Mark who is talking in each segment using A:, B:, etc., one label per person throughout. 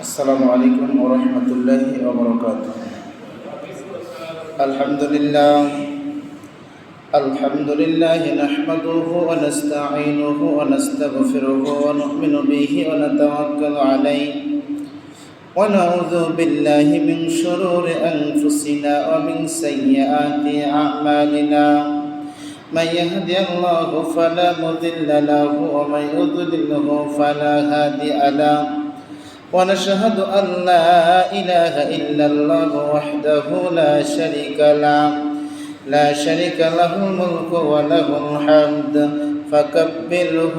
A: আসসালামু আলাইকুম ওয়া রাহমাতুল্লাহি ওয়া বারাকাতুহু। আলহামদুলিল্লাহ নাহমাদুহু ওয়া নাস্তাঈনুহু ওয়া নাস্তাগফিরুহু ওয়া নু'মিনু বিহি ওয়া নাতাওয়াক্কালু আলাইহি ওয়া নাউযু বিল্লাহি মিন শুরুরি আনফুসিনা ওয়া মিন সাইয়্যাতি আ'মালিনা। من يهدي الله فلا مضل له ومن يضلل فلا هادي له ونشهد أن لا إله إلا الله وحده لا شريك له الملك وله الحمد فكبره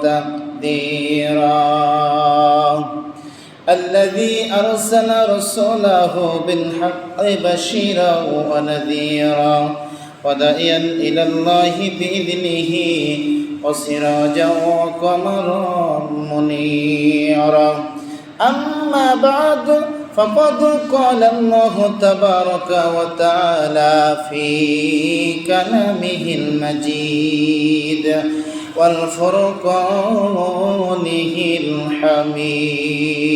A: تقديرا. الذي أرسل رسوله بالحق بشيرا ونذيرا وداعيا إلى الله بإذنه وسراجا وقمرا منيرا. أما بعد فقد قال الله تبارك وتعالى في كلامه المجيد والفرقانه الحميد.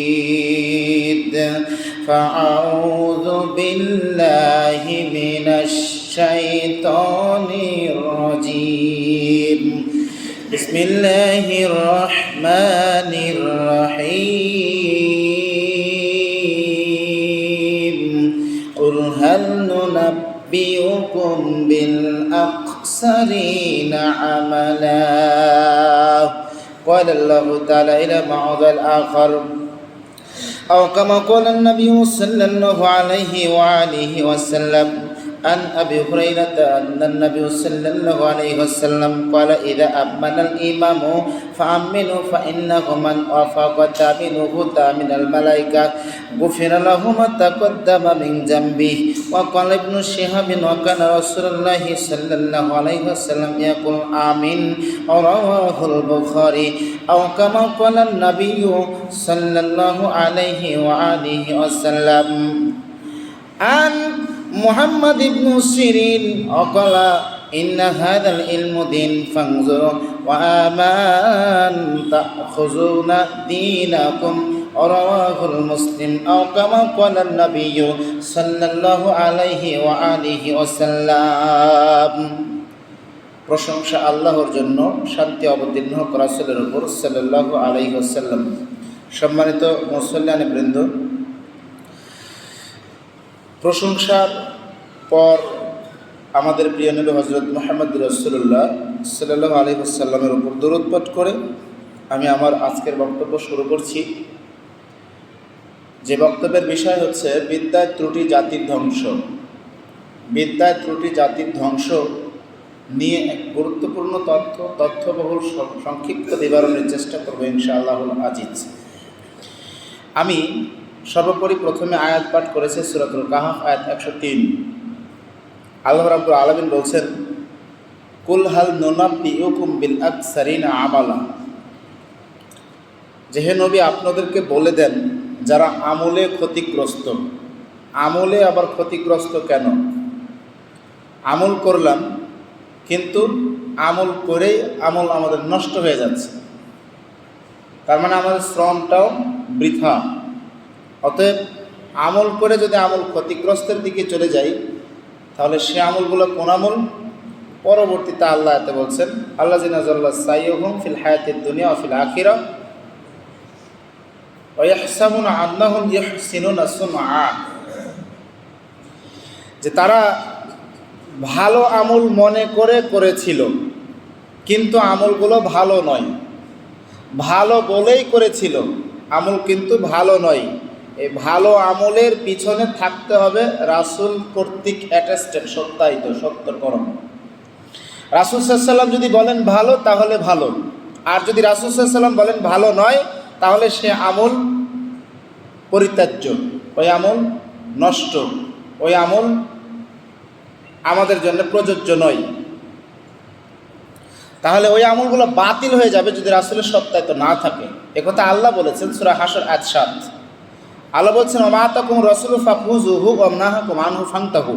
A: فأعوذ بالله من الشيطان الرجيم. بسم الله الرحمن الرحيم. قل هل ننبئكم بالأخسرين عملا. قال الله تعالى إلى معاذ الآخر أو كما قال النبي صلى الله عليه وآله وسلم عن أبي هريرة أن النبي صلى الله عليه وسلم قال إذا أمن الإمام فأمنوا فإنه من وافق تأمينه تأمين الملائكة غفر له ما تقدم من ذنبه. وقال ابن شهاب وكان رسول الله صلى الله عليه وسلم يقول آمين. رواه البخاري. أو كما قال النبي صلى الله عليه وآله وسلم عن محمد بن سيرين وقال إن هذا العلم دين فانظروا وآمان تأخذون دينكم. رواه المسلم. أو كما قال النبي صلى الله عليه وآله وسلم. প্রশংসা আল্লাহর জন্য, শান্তি অবতীর্ণ হোক রাসূলের উপর সাল্লাল্লাহু আলাইহি ওয়াসাল্লাম। সম্মানিত মুসল্লিয়ানে বৃন্দ, প্রশংসার পর আমাদের প্রিয় নবী হযরত মুহাম্মদ রাসূলুল্লাহ সাল্লাল্লাহু আলাইহি ওয়াসাল্লামের উপর দরুদ পাঠ করে আমি আমার আজকের বক্তব্য শুরু করছি। যে বক্তব্যের বিষয় হচ্ছে বিদ্যায় ত্রুটি জাতির ধ্বংস। বিদ্যায় ত্রুটি জাতির ধ্বংস নিয়ে এক গুরুত্বপূর্ণ তথ্যবহুল সংক্ষিপ্ত বিবরণের চেষ্টা করব ইনশাআল্লাহুল আজিজ। আমি সর্বোপরি প্রথমে আয়াত পাঠ করেছে সূরাতুল কাহফ আয়াত 103। আল্লাহ রাব্বুল আলামিন বলছেন, কুল হাল নুনাব্বিউকুম বিল আকসারিনা আমালা। যে হে নবী, আপনাদেরকে বলে দেন যারা আমলে ক্ষতিগ্রস্ত। আমলে আবার ক্ষতিগ্রস্ত কেন? আমল করলাম কিন্তু আমল করেই আমল আমাদের নষ্ট হয়ে যাচ্ছে, তার মানে আমাদের শ্রমটাও বৃথা। অতএব আমল করে যদি আমল ক্ষতিগ্রস্তের দিকে চলে যাই, তাহলে সে আমলগুলো কোন আমল? পরবর্তীতে আল্লাহ এতে বলছেন, আল্লাযিনা যাল্লা সাইয়ুহুম ফিল হায়াতিদ দুনিয়া ওয়া ফিল আখিরাহ ওয়া ইয়াহসাবুনা আন্নাহুম ইউহসিনুনা সুনআ। যে তারা ভালো আমল মনে করে করেছিল, কিন্তু আমলগুলো ভালো নয়। ভালো বলেই করেছিল, আমল কিন্তু ভালো নয়। এই ভালো আমলের পিছনে থাকতে হবে রাসূল কর্তৃক অ্যাটেস্টেড, সত্যায়িত, সত্যকরণ। রাসূল সাল্লাল্লাহু আলাইহি ওয়াসাল্লাম যদি বলেন ভালো, তাহলে ভালো। আর যদি রাসূল সাল্লাল্লাহু আলাইহি ওয়াসাল্লাম বলেন ভালো নয়, তাহলে সে আমল পরিত্যাজ্য, ওই আমল নষ্ট, ওই আমল আমাদের জন্য প্রযোজ্য নয়। তাহলে ওই আমলগুলো বাতিল হয়ে যাবে যদি রাসূলের সত্যায়িত না থাকে। একথা আল্লাহ বলেছেন সূরা হাসর আয়াত 7। আল্লাহ বলছেন, ওয়া মা আতাকুম রাসূলু ফাখুযুহু ওয়া মা নাহাকুম আনহু ফান্তাহু।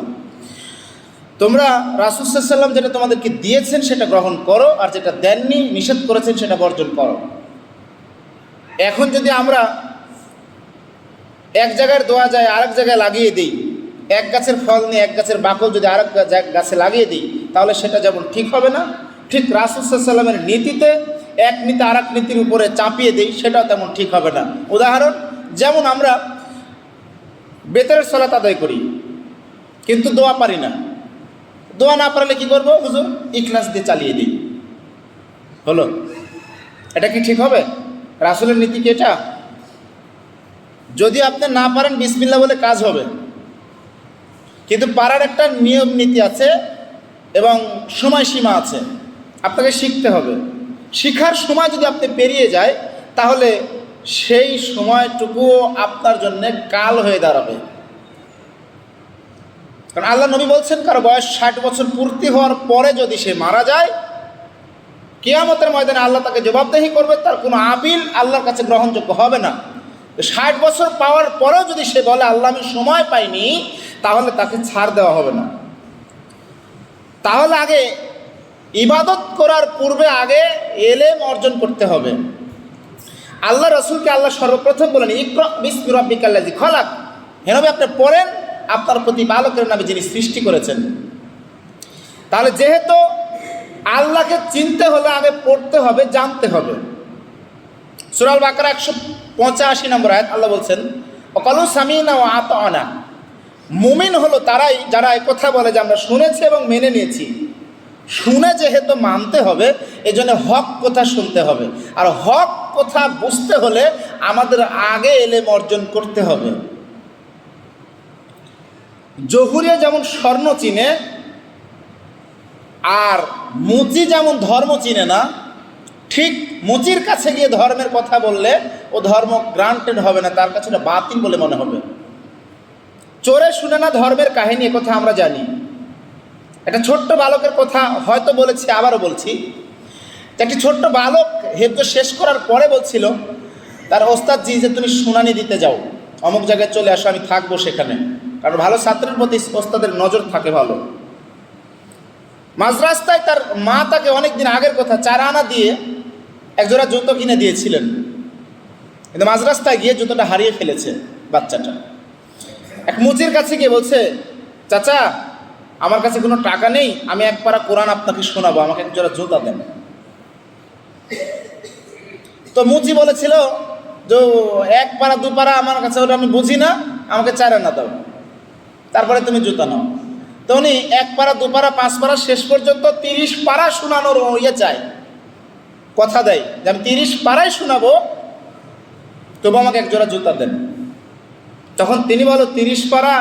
A: তোমরা রাসূল সাল্লাল্লাহু আলাইহি ওয়াসাল্লাম যেটা তোমাদেরকে দিয়েছেন সেটা গ্রহণ করো, আর যেটা দেননি, নিষেধ করেছেন, সেটা বর্জন করো। এখন যদি আমরা এক জায়গায় দোয়া যায় আরেক জায়গায় লাগিয়ে দিই, এক গাছের ফল নিয়ে এক গাছের বাকল যদি আরেক গাছে লাগিয়ে দিই, তাহলে সেটা যেমন ঠিক হবে না, ঠিক রাসূল সাল্লাল্লাহু আলাইহি ওয়াসাল্লামের নীতিতে এক নীতি আরেক নীতির উপরে চাপিয়ে দিই, সেটাও তেমন ঠিক হবে না। উদাহরণ, যেমন আমরা বেতরের সালাত আদায় করি কিন্তু দোয়া পারি না, দোয়া না পারলে কি করব? হুজুর ইখলাস দিয়ে চালিয়ে দিই, হলো। এটা কি ঠিক হবে? রাসূলের নীতি কি এটা? যদি আপনি না পারেন বিসমিল্লাহ বলে কাজ হবে, কিন্তু পারার একটা নিয়ম নীতি আছে এবং সময়সীমা আছে, আপনাকে শিখতে হবে। শিখার সময় যদি আপনি পেরিয়ে যায়, তাহলে সেই সময়টুকুও আপনার জন্য কাল হয়ে দাঁড়াবে। কারণ আল্লাহ নবী বলছেন, কারো বয়স 60 বছর পূর্তি হওয়ার পরে যদি সে মারা যায়, কিয়ামতের ময়দানে আল্লাহ তাকে জবাবদেহি করবে, তার কোনো আপিল আল্লাহর কাছে গ্রহণযোগ্য হবে না। 60 বছর পাওয়ার পরেও যদি সে বলে আল্লাহ আমি সময় পাইনি, তাহলে তাকে ছাড় দেওয়া হবে না। তাহলে আগে ইবাদত করার পূর্বে আগে এলেম অর্জন করতে হবে। আল্লাহ রসুলকে আল্লাহ সর্বপ্রথম বলেন, ইকরা বিসমি রাব্বিকাল্লাযী খলাক, হে নবী আপনি পড়েন আপনার প্রতিপালকের নামে যিনি সৃষ্টি করেছেন। তাহলে যেহেতু আল্লাহকে চিনতে হলে আগে পড়তে হবে, জানতে হবে। সূরা আল বাকারা 185 নম্বর আয়াত আল্লাহ বলছেন, ওয়াকালু সামি'না ওয়া আতা'না। মুমিন হলো তারাই যারা এই কথা বলে যে আমরা শুনেছি এবং মেনে নিয়েছি। শুনে যেহেতু মানতে হবে, এজন্য হক কথা শুনতে হবে, আর হক কথা বুঝতে হলে আমাদের আগে এলেম অর্জন করতে হবে। জহুরিয়া যেমন স্বর্ণ চিনে আর মুচি যেমন ধর্ম চিনে না, ঠিক মুচির কাছে গিয়ে ধর্মের কথা বললে ও ধর্ম গ্রান্টেড হবে না, তার কাছে এটা বাতিল বলে মনে হবে। চোরে শুনে না ধর্মের কাহিনী, কথা আমরা জানি। একটা ছোট্ট বালকের কথা হয়তো বলেছি, আবারও বলছি। একটি ছোট্ট বালক হেফজ শেষ করার পরে বলছিল তার ওস্তাদজি যে তুমি শুনানি দিতে যাও, অমুক জায়গায় চলে আসো, আমি থাকবো সেখানে। কারণ ভালো ছাত্রের প্রতি ওস্তাদের নজর থাকে ভালো। মাঝ রাস্তায় তার মা তাকে অনেকদিন আগের কথা 4 আনা দিয়ে একজোড়া জুতো কিনে দিয়েছিলেন, কিন্তু মাঝ রাস্তায় গিয়ে জুতোটা হারিয়ে ফেলেছে বাচ্চাটা। এক মুচির কাছে গিয়ে বলছে, চাচা আমার কাছে কোনো টাকা নেই, আমি এক পারা কোরআন আপনাকে শোনাবো, আমাকে এক জোড়া জুতা দেন। তো মুচি বলেছিল যে 1 পারা 2 পারা আমার কাছে ওটা আমি বুঝি না, আমাকে 4 আনা দাও, তারপরে তুমি জুতা নাও। তো উনি 1 পারা 2 পারা 5 পারা শেষ পর্যন্ত 30 পারা শোনানোর চায়, কথা দেয় যে আমি 30 পারাই শোনাবো, তবু আমাকে এক জোড়া জুতা দেন। তখন তিনি বলো 30 পারা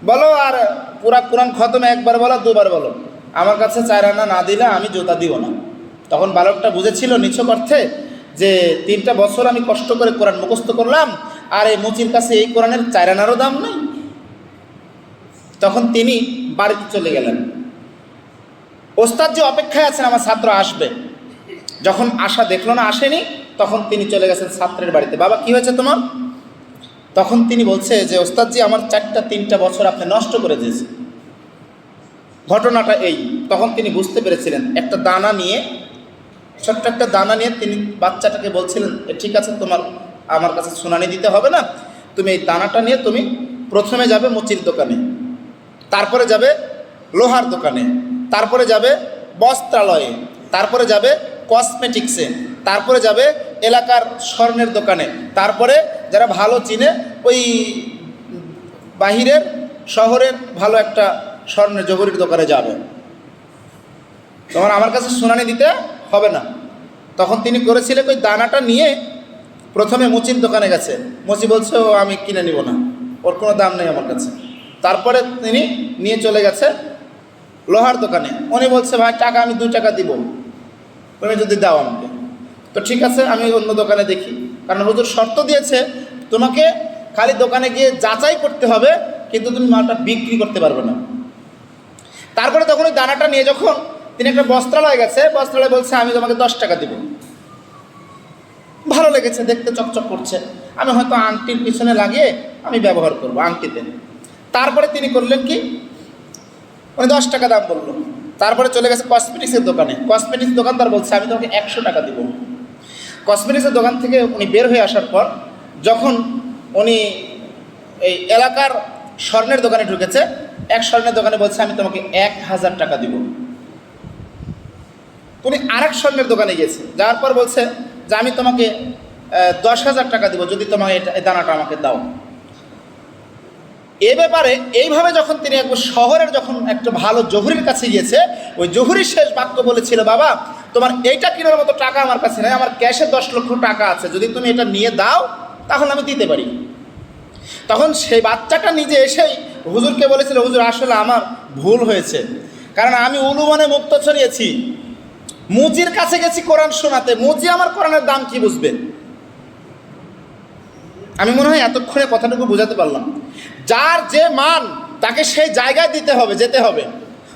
A: বলো আর পুরা কোরআন খতম একবার বলো 2 বার বলো, আমার কাছে 4 আনা না দিলে আমি জুতা দিব না। তখন বালকটা বুঝেছিল নিছক অর্থে যে 3টা বছর আমি কষ্ট করে কোরআন মুখস্থ করলাম, আর এই মুচির কাছে এই কোরআনের 4 আনারও দাম নেই। তখন তিনি বাড়িতে চলে গেলেন। ওস্তাদ যে অপেক্ষায় আছেন আমার ছাত্র আসবে, যখন আশা দেখলো না, আসেনি, তখন তিনি চলে গেছেন ছাত্রের বাড়িতে। বাবা কি হয়েছে তোমার? তখন তিনি বলছে যে ওস্তাদজি আমার 3টা বছর আপনি নষ্ট করে দিয়েছেন। ঘটনাটা এই। তখন তিনি বুঝতে পেরেছিলেন, একটা দানা নিয়ে, ছোট্ট একটা দানা নিয়ে তিনি বাচ্চাটাকে বলছিলেন, ঠিক আছে তোমার আমার কাছে শুনানি দিতে হবে না, তুমি এই দানাটা নিয়ে তুমি প্রথমে যাবে মুচির দোকানে, তারপরে যাবে লোহার দোকানে, তারপরে যাবে বস্ত্রালয়ে, তারপরে যাবে কসমেটিক্সে, তারপরে যাবে এলাকার স্বর্ণের দোকানে, তারপরে যারা ভালো চিনে ওই বাহিরের শহরের ভালো একটা স্বর্ণের জহুরির দোকানে যাবে, তোমার আমার কাছে শুনানি দিতে হবে না। তখন তিনি করেছিলেন ওই দানাটা নিয়ে প্রথমে মুচির দোকানে গেছে, মুচি বলছে ও আমি কিনে নিব না, ওর কোনো দাম নেই আমার কাছে। তারপরে তিনি নিয়ে চলে গেছে লোহার দোকানে, উনি বলছে ভাই টাকা আমি 2 টাকা দিব, তুমি যদি দাও আমাকে। তো ঠিক আছে আমি অন্য দোকানে দেখি, কারণ হুজুর শর্ত দিয়েছে তোমাকে খালি দোকানে গিয়ে যাচাই করতে হবে, কিন্তু তুমি মালটা বিক্রি করতে পারবে না। তারপরে তখন ওই দানাটা নিয়ে যখন তিনি একটা বস্ত্রালয় গেছে, বস্ত্রালয় বলছে আমি তোমাকে 10 টাকা দিব। ভালো লেগেছে, দেখতে চকচক করছে, আমি হয়তো আংটির পিছনে লাগিয়ে আমি ব্যবহার করবো আংটিতে। তারপরে তিনি করলেন কি, উনি 10 টাকা দাম বললো। তারপরে চলে গেছে কসমেটিক্সের দোকানে, কসমেটিক্স দোকানদার বলছে আমি তোমাকে 100 টাকা দিব। কসমেটিক্সের দোকান থেকে উনি বের হয়ে আসার পর যখন উনি এই এলাকার স্বর্ণের দোকানে ঢুকেছে, এক স্বর্ণের দোকানে বলছে আমি তোমাকে 1000 টাকা দিব। উনি আরেক স্বর্ণের দোকানে গিয়েছে, যাওয়ার পর বলছে যে আমি তোমাকে 10,000 টাকা দিব যদি তোমাকে এই দানাটা আমাকে দাও। এ ব্যাপারে এইভাবে যখন তিনি একবার শহরের যখন একটা ভালো জহুরির কাছে গিয়েছে, ওই জহুরির শেষ বাক্য বলেছিল, বাবা তোমার এইটা কেনার মতো টাকা আমার কাছে নেই, আমার ক্যাশে 10 লক্ষ টাকা আছে, যদি তুমি এটা নিয়ে দাও তাহলে আমি দিতে পারি। তখন সেই বাচ্চাটা নিজে এসেই হুজুরকে বলেছিল, হুজুর আসলে আমার ভুল হয়েছে, কারণ আমি উলুমনে মুক্ত ছড়িয়েছি, মুজির কাছে গেছি কোরআন শোনাতে, মুজি আমার কোরআনের দাম কি বুঝবে। আমি মনে হয় এতক্ষণে কথাটুকু বোঝাতে পারলাম। যার যে মান তাকে সেই জায়গায় দিতে হবে, যেতে হবে,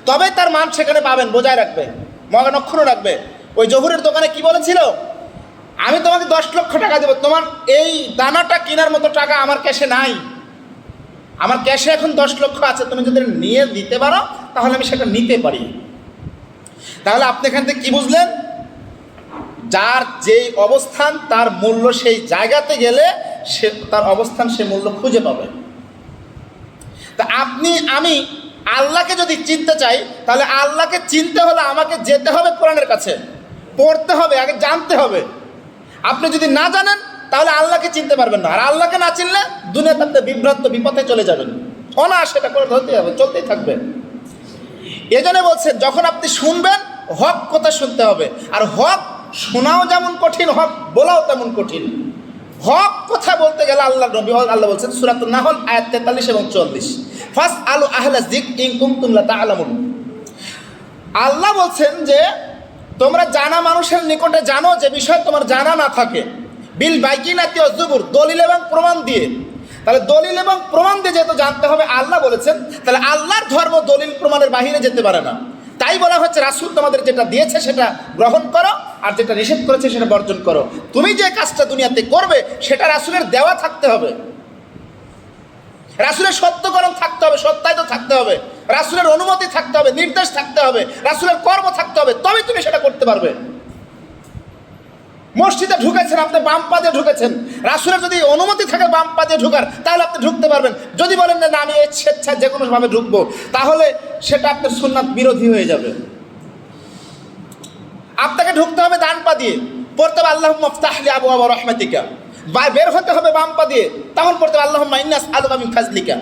A: তবে তার মান সেখানে পাবেন, বজায় রাখবে, মগন অক্ষুণ্ণ রাখবে। ওই জহুরের দোকানে কি বলেছিল, আমি তোমাকে 10 লক্ষ টাকা দেবো, তোমার এই দানাটা কেনার মতো টাকা আমার ক্যাশে নাই, আমার ক্যাশে এখন 10 লক্ষ আছে, তুমি যদি নিয়ে দিতে পারো তাহলে আমি সেটা নিতে পারি। তাহলে আপনি এখান থেকে কি বুঝলেন, যার যেই অবস্থান তার মূল্য সেই জায়গাতে গেলে সে তার অবস্থান সে মূল্য খুঁজে পাবে। তা আপনি আমি আল্লাহকে যদি চিনতে চাই, তাহলে আল্লাহকে চিনতে হলে আমাকে যেতে হবে কোরআনের কাছে, পড়তে হবে, আগে জানতে হবে। আপনি যদি না জানেন তাহলে আল্লাহকে চিনতে পারবেন না, আর আল্লাহকে না চিনলে দুনিয়াতে আপনি বিভ্রান্ত বিপথে চলে যাবেন, অনায়াসে করে ধরতে হবে, চলতেই থাকবে। এজন্য বলছেন যখন আপনি শুনবেন হক কথা শুনতে হবে, আর হক শোনাও যেমন কঠিন, হক বলাও তেমন কঠিন। হক কথা বলতে গেলে আল্লাহ নবী আল্লাহ বলছেন সূরাতুন নাহল আয়াত 43 এবং 44, ফাসআলু আহলা যিকরি ইন কুনতুম লা তা'লামুন। আল্লাহ বলছেন যে তোমরা জানা মানুষের নিকটে জানো যে বিষয় তোমার জানা না থাকে, বিল বাইকিনাতি ওয়াজ জুবুর, দলিল এবং প্রমাণ দিয়ে। তাহলে দলিল এবং প্রমাণ দিয়ে যেহেতু জানতে হবে আল্লাহ বলেছেন, তাহলে আল্লাহর ধর্ম দলিল প্রমাণের বাহিরে যেতে পারে না। তাই বলা হচ্ছে রাসূল তোমাদের যেটা দিয়েছে সেটা গ্রহণ করো, আর যেটা নিষেধ করেছে সেটা বর্জন করো। তুমি যে কাজটা দুনিয়াতে করবে সেটা রাসূলের দেওয়া থাকতে হবে, রাসূলের সত্যকরণ থাকতে হবে, সত্যায়িত থাকতে হবে, রাসূলের অনুমতি থাকতে হবে, নির্দেশ থাকতে হবে, রাসূলের কর্ম থাকতে হবে, তবেই তুমি সেটা করতে পারবে। মসজিদে ঢুকেছেন, আপনি বাম পা দিয়ে ঢুকেছেন, রাসূলের যদি অনুমতি থাকে বাম পা দিয়ে ঢুকার, তাহলে আপনি ঢুকতে পারবেন। যদি বলেন না আমি স্বেচ্ছায় যে কোনোভাবে ঢুকবো, তাহলে সেটা আপনার সুন্নাত বিরোধী হয়ে যাবে। আপনাকে ঢুকতে হবে ডান পা দিয়ে, পড়তে হবে আল্লাহুম্মা ইফতাহলি আবওয়াবা রাহমাতিকা, বের হতে হবে বাম পা দিয়ে, তখন পড়তে হবে আল্লাহুম্মা ইন্নী আসআলুকা মিন ফাজলিকা।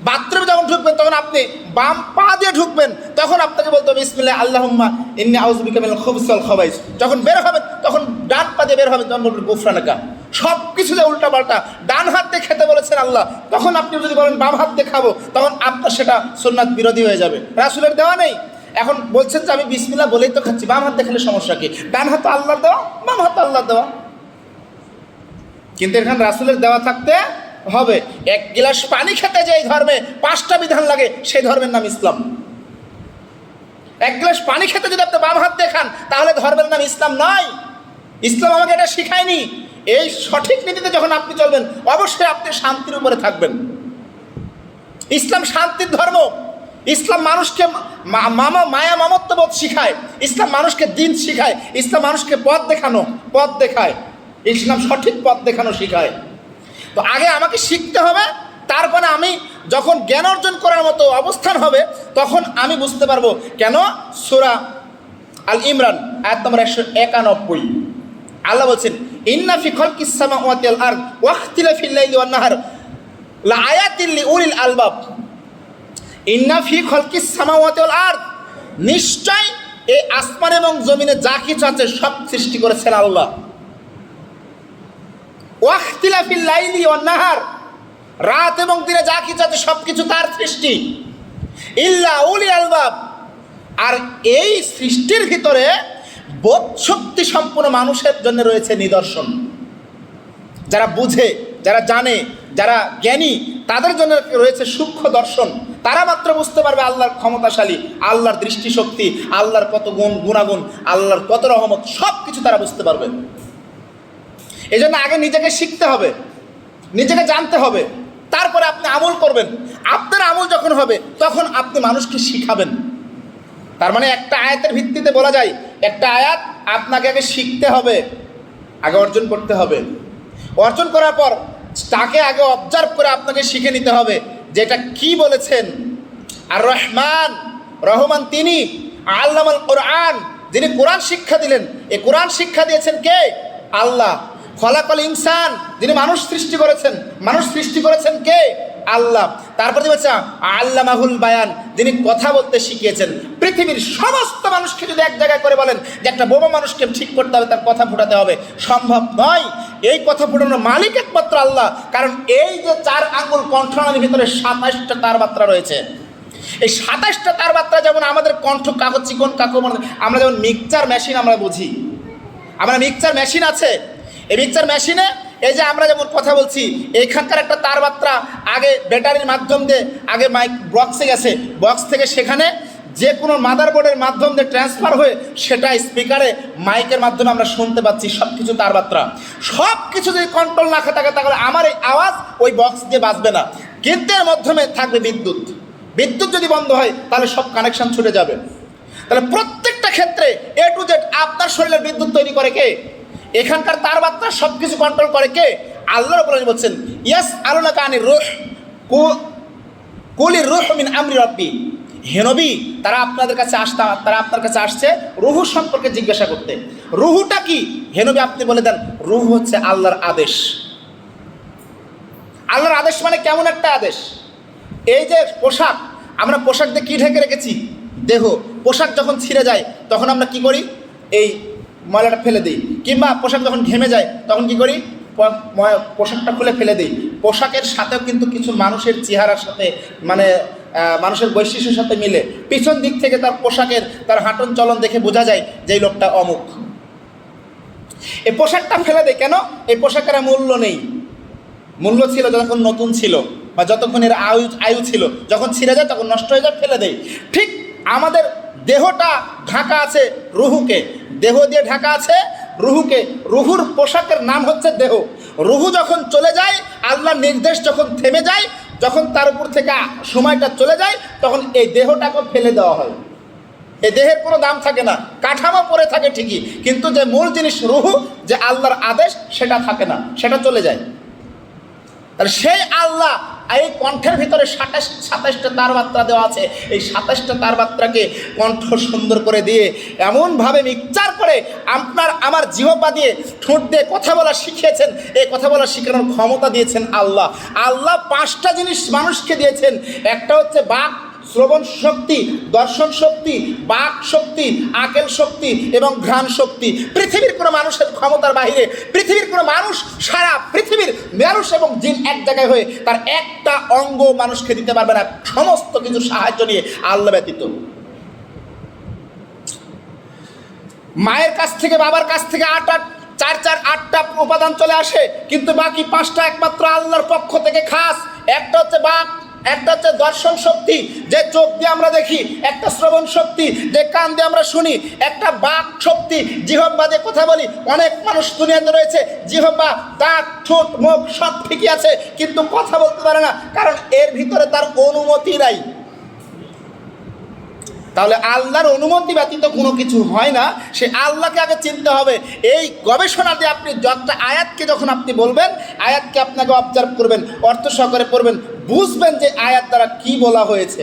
A: বাথরুমে যখন ঢুকবেন তখন আপনি বাম পা দিয়ে ঢুকবেন, তখন আপনাকে বলতে হবে বিসমিল্লাহ আল্লাহুম্মা ইন্নী আউযু বিকা মিনাল খুবুসি ওয়াল খাবাইস। যখন বের হবেন তখন ডান পা দিয়ে বের হবেন, তখন বলবেন গুফরানাকা। সব কিছু যে উল্টাপাল্টা, ডান হাত দিয়ে খেতে বলেছেন আল্লাহ, তখন আপনি যদি বলেন বাম হাত দিয়ে খাবো, তখন আপনার সেটা সুন্নাত বিরোধী হয়ে যাবে, রাসূলের দেওয়া নেই। এখন বলছেন যে আমি বিসমিল্লাহ বলেই তো খাচ্ছি, বাম হাত দিয়ে খেলে সমস্যা কি? ডান হাত তো আল্লাহর দেওয়া, বাম হাত তো আল্লাহর দেওয়া, কিন্তু এখানে রাসূলের দেওয়া থাকতে হবে। এক গ্লাস পানি খেতে যে এই ধর্মে 5টা বিধান লাগে, সেই ধর্মের নাম ইসলাম। এক গ্লাস পানি খেতে যদি আপনি বাম হাত দিয়ে খান, তাহলে ধর্মের নাম ইসলাম নয়। ইসলাম আমাকে এটা শিখায়নি। এই সঠিক নীতিতে যখন আপনি চলবেন, অবশ্যই আপনি শান্তির উপরে থাকবেন। ইসলাম শান্তির ধর্ম। ইসলাম মানুষকে মায়া মমত্ববোধ শিখায়, ইসলাম মানুষকে দিন শিখায়, ইসলাম মানুষকে পথ দেখায়, ইসলাম সঠিক পথ দেখানো শিখায়। তো আগে আমাকে শিখতে হবে, তারপরে আমি যখন জ্ঞান অর্জন করার মতো অবস্থান হবে, তখন আমি বুঝতে পারবো কেন সূরা আল ইমরান আয়াত নম্বর 191 আল্লাহ বলছেন ইন্না ফি খালকিস সামাওয়াতি ওয়াল আরদ ওয়া ইখতিলাফিল লাইলি ওয়ান নাহার লাআয়াতিন লিউলিল আলবাব। ইন্না ফি খালকিস সামাওয়াতি ওয়াল আরদ, নিশ্চয় এই আসমান এবং জমিনে যা কিছু আছে সব সৃষ্টি করেছেন আল্লাহ। ওয়া ইখতিলাফিল লাইলি ওয়ান নাহার, রাত এবং দিনে যা কিছু আছে সব কিছু তার সৃষ্টি। ইল্লা উলিল আলবাব, আর এই সৃষ্টির ভিতরে বোধ শক্তি সম্পন্ন মানুষের জন্য রয়েছে নিদর্শন। যারা বুঝে, যারা জানে, যারা জ্ঞানী, তাদের জন্য রয়েছে সূক্ষ্ম দর্শন। তারা মাত্র বুঝতে পারবে আল্লাহর ক্ষমতাশালী, আল্লাহর দৃষ্টিশক্তি, আল্লাহর কত গুণাগুণ, আল্লাহর কত রহমত, সব কিছু তারা বুঝতে পারবে। এই জন্য আগে নিজেকে শিখতে হবে, নিজেকে জানতে হবে, তারপরে আপনি আমল করবেন। আপনার আমল যখন হবে তখন আপনি মানুষকে শিখাবেন। তার মানে একটা আয়াতের ভিত্তিতে বলা যায়, একটা আয়াত আপনাকে আগে শিখতে হবে, আগে অর্জন করতে হবে। অর্জন করার পর তাকে আগে অবজার্ভ করে আপনাকে শিখে নিতে হবে যে এটা কি বলেছেন। আর রহমান তিনি আল্লামাল কোরআন, যিনি কোরআন শিক্ষা দিলেন। এই কোরআন শিক্ষা দিয়েছেন কে? আল্লাহ। খলাকাল ইনসান, যিনি মানুষ সৃষ্টি করেছেন। মানুষ সৃষ্টি করেছেন কে? আল্লাহ। তারপরে বলছে আল্লামাহুল বায়ান, যিনি কথা বলতে শিখিয়েছেন। পৃথিবীর সমস্ত মানুষকে যদি এক জায়গায় করে বলেন যে একটা বোমা মানুষকে ঠিক করতে হবে, তার কথা ফোটাতে হবে, সম্ভব নয়। এই কথা ফোটানোর মালিক একমাত্র আল্লাহ। কারণ এই যে 4 আঙ্গুল কণ্ঠনালীর ভিতরে 27টা তারবাত্রা রয়েছে। এই 27টা তারবাত্রা যেমন আমাদের কণ্ঠ কাগজ চিকন কাকু, আমরা যেমন মিক্সচার মেশিন আমরা বুঝি, আমরা মিক্সচার মেশিন আছে, এই মিক্সচার মেশিনে এই যে আমরা যেমন কথা বলছি, এইখানকার একটা তারবাত্রা আগে ব্যাটারির মাধ্যম দিয়ে আগে মাইক বক্সে গেছে, বক্স থেকে সেখানে যে কোনো মাদারবোর্ডের মাধ্যম দিয়ে ট্রান্সফার হয়ে সেটা স্পিকারে মাইকের মাধ্যমে আমরা শুনতে পাচ্ছি। সব কিছু তারবাত্রা, সব কিছু যদি কন্ট্রোল না থাকে তাহলে আমার এই আওয়াজ ওই বক্স দিয়ে বাজবে না। কিন্তু এর মাধ্যমে থাকবে বিদ্যুৎ। বিদ্যুৎ যদি বন্ধ হয় তাহলে সব কানেকশন ছুটে যাবে। তাহলে প্রত্যেকটা ক্ষেত্রে A to Z আপনার শরীরের বিদ্যুৎ তৈরি করে কে? এখানকার তারবাত্রা সব কিছু কন্ট্রোল করে কে? আল্লাহ রাব্বুল আলামিন বলছেন ইয়াস আলুনাকা আনির রূহ কুলির রূহ মিন আমরি রাব্বি। হে নবী, তারা আপনার কাছে আসছে রূহ সম্পর্কে জিজ্ঞাসা করতে। রূহটা কি? হে নবী আপনি বলে দেন, রূহ হচ্ছে আল্লাহর আদেশ। আল্লাহর আদেশ মানে কেমন একটা আদেশ? এই যে পোশাক, আমরা পোশাক দিয়ে কী ঢেকে রেখেছি? দেহ। পোশাক যখন ছিঁড়ে যায় তখন আমরা কি করি? এই ময়লাটা ফেলে দিই। কিংবা পোশাক যখন ঘেমে যায় তখন কি করি? পোশাকটা খুলে ফেলে দিই। পোশাকের সাথেও কিন্তু কিছু মানুষের চেহারার সাথে, মানে মানুষের বৈশিষ্ট্যের সাথে মিলে। পিছন দিক থেকে তার পোশাকের, তার হাঁটন চলন দেখে বোঝা যায় যে এই লোকটা অমুক। এই পোশাকটা ফেলে দেয় কেন? এই পোশাকের মূল্য নেই। মূল্য ছিল যখন নতুন ছিল বা যতক্ষণ এর আয়ু ছিল, যখন ছিঁড়ে যায় তখন নষ্ট হয়ে যায়, ফেলে দেয়। ঠিক আমাদের দেহটা ঢাকা আছে রুহুকে, দেহ দিয়ে ঢাকা আছে রুহুকে। রুহুর পোশাকের নাম হচ্ছে দেহ। রুহু যখন চলে যায়, আল্লাহর নির্দেশ যখন থেমে যায়, যখন তার উপর থেকে সময়টা চলে যায়, তখন এই দেহটাকে ফেলে দেওয়া হয়। এই দেহের কোনো দাম থাকে না, কাঠামো পড়ে থাকে ঠিকই, কিন্তু যে মূল জিনিস রুহু, যে আল্লাহর আদেশ, সেটা থাকে না, সেটা চলে যায়। তাহলে সেই আল্লাহ এই কণ্ঠের ভিতরে 27টা তারবাত্রা দেওয়া আছে। এই 27টা তারবাত্রাকে কণ্ঠ সুন্দর করে দিয়ে এমনভাবে মিক্সচার করে আপনার আমার জিহ্বা দিয়ে, ঠোঁট দিয়ে কথা বলা শিখিয়েছেন। এই কথা বলা শেখানোর ক্ষমতা দিয়েছেন আল্লাহ। আল্লাহ 5টা জিনিস মানুষকে দিয়েছেন। একটা হচ্ছে বাক, শ্রবণ শক্তি, দর্শন শক্তি, বাক শক্তি, আকেল শক্তি এবং ঘ্রাণ শক্তি। পৃথিবীর কোনো মানুষের ক্ষমতার বাইরে, পৃথিবীর কোনো মানুষ, সারা পৃথিবীর মানুষ এবং জিন এক জায়গায় হয়ে তার একটা অঙ্গ মানুষকে দিতে পারবে না, সমস্ত কিছু সাহায্য নিয়ে আল্লাহ ব্যতীত। মায়ের কাছ থেকে, বাবার কাছ থেকে 8টা উপাদান চলে আসে, কিন্তু বাকি 5টা একমাত্র আল্লাহর পক্ষ থেকে খাস। একটা হচ্ছে বাক, একটা হচ্ছে দর্শন শক্তি, যে চোখ দিয়ে আমরা দেখি, একটা শ্রবণ শক্তি, যে কান দিয়ে আমরা শুনি, একটা বাক শক্তি, জিহ্বা দিয়ে কথা বলি। অনেক মানুষ দুনিয়াতে রয়েছে জিহ্বা, দাঁত, ঠোঁট, মুখ সব ঠিকই আছে, কিন্তু কথা বলতে পারে না, কারণ এর ভিতরে তার অনুমতি নাই। তাহলে আল্লাহর অনুমতি ব্যতীত কোনো কিছু হয় না। সে আল্লাহকে আগে চিনতে হবে। এই গবেষণা দিয়ে আপনি একটা আয়াতকে যখন আপনি বলবেন, আয়াতকে আপনাকে অবজার্ভ করবেন, অর্থ সহকারে পড়বেন, বুঝবেন যে আয়াত দ্বারা কি বলা হয়েছে।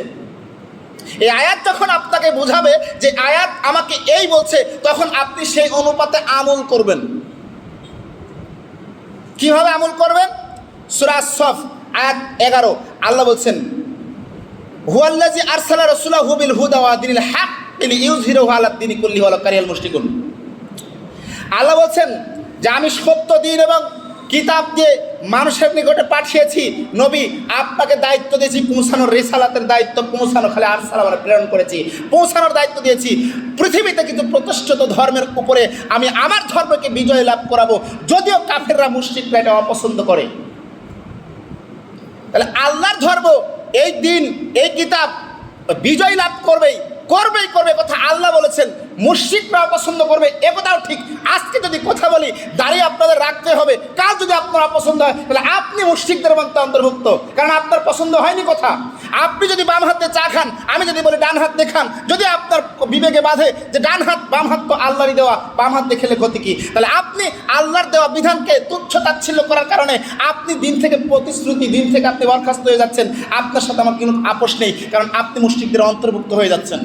A: এই আয়াত যখন আপনাকে বোঝাবে যে আয়াত আমাকে এই বলছে, তখন আপনি সেই অনুপাতে আমল করবেন। কিভাবে আমল করবেন? সূরা সফ আয়াত 11 আল্লাহ বলছেন, হুয়াল্লাযী আরসালা রাসূলাহু বিল হুদা ওয়া দিনিল হক লিইয়ুযহিরাহু আলা দ্বীনি কুল্লিহি ওয়ালাউ কারিহাল মুশরিকুন। আল্লাহ বলছেন যে আমি সত্য দিন এবং কিতাব দিয়ে মানুষের নিকটে পাঠিয়েছি। নবী, আপনাকে দায়িত্ব দিয়েছি পৌঁছানোর, রিসালাতের দায়িত্ব পৌঁছানো, খালি আরসালা মানে প্রেরণ করেছি, পৌঁছানোর দায়িত্ব দিয়েছি। পৃথিবীতে কিন্তু প্রতিষ্ঠিত ধর্মের উপরে আমি আমার ধর্মকে বিজয় লাভ করাবো, যদিও কাফেররা, মুশরিকরা এটা অপছন্দ করে। তাহলে আল্লাহর ধর্ম, এই দিন, এই কিতাব বিজয় লাভ করবেই কথা আল্লাহ বলেছেন। মুশরিকরা পছন্দ করবে, একথাও ঠিক। আজকে যদি কথা বলি দাঁড়িয়ে আপনাদের রাখতে হবে, কাল যদি আপনার অপছন্দ হয়, তাহলে আপনি মুশরিকদের মধ্যে অন্তর্ভুক্ত, কারণ আপনার পছন্দ হয়নি কথা। আপনি যদি বাম হাতে চা খান, আমি যদি বলি ডান হাত দিয়ে খান, যদি আপনার বিবেকে বাঁধে যে ডান হাত বাম হাত তো আল্লাহরই দেওয়া, বাম হাত দিয়ে খেলে ক্ষতি কি, তাহলে আপনি আল্লাহর দেওয়া বিধানকে তুচ্ছ তাচ্ছিল্য করার কারণে আপনি দিন থেকে প্রতিশ্রুতি, দিন থেকে আপনি বরখাস্ত হয়ে যাচ্ছেন। আপনার সাথে আমার কোনো আপোষ নেই, কারণ আপনি মুশরিকদের অন্তর্ভুক্ত হয়ে যাচ্ছেন।